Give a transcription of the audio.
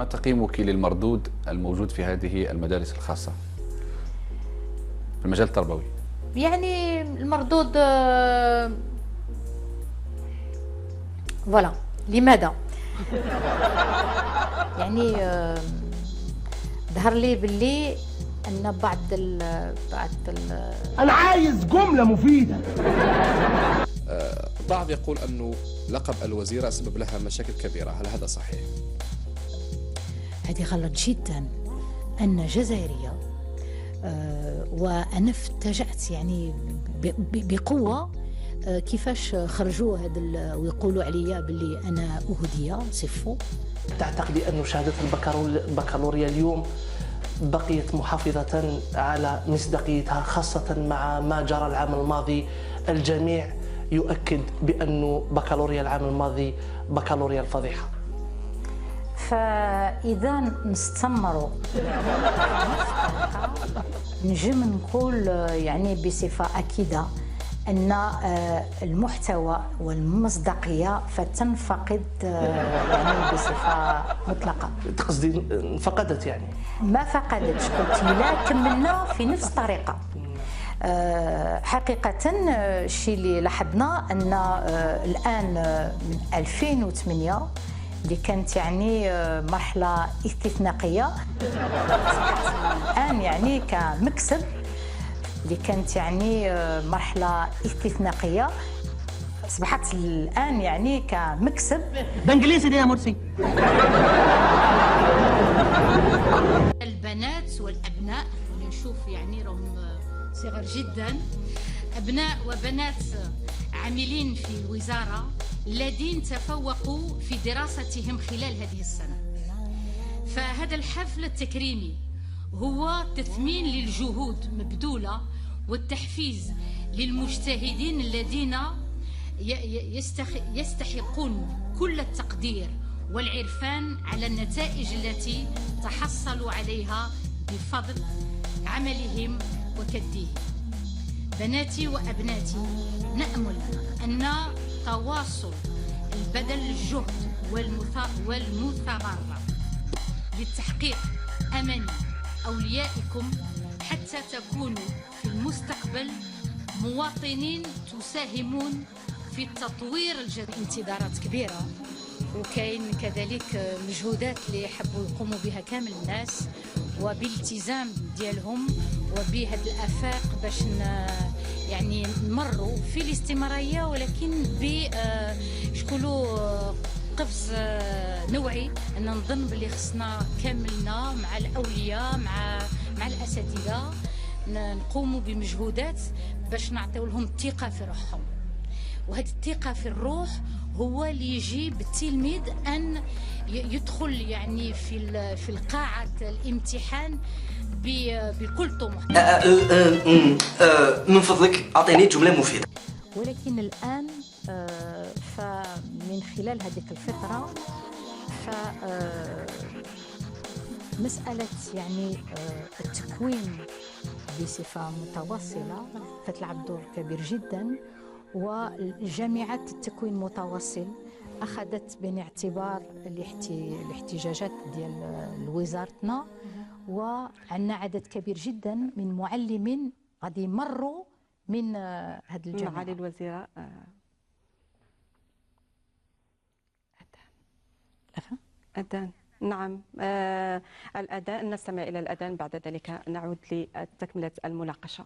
تقييمك للمردود الموجود في هذه المدارس الخاصة في المجال التربوي؟ يعني المردود فوالا. لماذا؟ يعني ظهر لي باللي ان بعض انا عايز جملة مفيدة. البعض يقول أنه لقب الوزيرة سبب لها مشاكل كبيرة، هل هذا صحيح؟ هذه غلط جدا. أنا جزائرية وأنا افتجأت يعني بقوة كيفاش خرجوا هذا ويقولوا عليا باللي أنا أهودية صفو. تعتقدي أن شهادة البكالوريا اليوم بقيت محافظة على مصداقيتها، خاصة مع ما جرى العام الماضي؟ الجميع يؤكد بأن بكالوريا العام الماضي بكالوريا الفضيحة. فإذا نستمروا نجم نقول يعني بصفة أكيدة أن المحتوى والمصداقية فتنفقد يعني بصفة مطلقة. تقصدي فقدت؟ يعني ما فقدتش، قلت لا كملنا في نفس الطريقة. حقيقة الشيء اللي لاحظنا أن الآن من 2008 اللي كانت يعني مرحلة استثنائية الآن يعني كمكسب، اللي كانت يعني مرحلة استثنائية أصبحت الآن يعني كمكسب. بانجليزي دي يا مرسي. البنات والأبناء اللي نشوف يعني راهم صغار جدا، أبناء وبنات عاملين في الوزارة الذين تفوقوا في دراستهم خلال هذه السنة. فهذا الحفل التكريمي هو تثمين للجهود مبذولة والتحفيز للمجتهدين الذين يستحقون كل التقدير والعرفان على النتائج التي تحصلوا عليها بفضل عملهم وكدهم. بناتي وأبناتي، نأمل أن تواصل البذل الجهد والمثابرة للتحقيق أماني أوليائكم حتى تكونوا في المستقبل مواطنين تساهمون في التطوير الجديد. انتظارات كبيرة وكاين كذلك مجهودات اللي يحبوا يقوموا بها كامل الناس وبالالتزام ديالهم وبهذه الآفاق باش يعني نمروا في الاستمرارية، ولكن شكولوا قفز نوعي. أن نظن باللي خصنا كاملنا مع الأولياء مع الأساتذة نقوموا بمجهودات باش نعطيو لهم الثقة في روحهم، وهذه الثقة في الروح هو اللي يجيب التلميذ أن يدخل يعني في القاعة الامتحان بكل طموح. من فضلك أعطيني جملة مفيدة. ولكن الآن فمن خلال هذه الفترة مسألة يعني التكوين بصفة متواصلة فتلعب دور كبير جدا، والجامعات التكوين المتواصل أخذت بعين الاعتبار الاحتجاجات ديال وزارتنا، وعندنا عدد كبير جدا من معلمين غادي يمروا من هذه الجامعة. معالي الوزيرة أذان. نعم، الأذان، نستمع إلى الأذان، بعد ذلك نعود لتكملة المناقشة.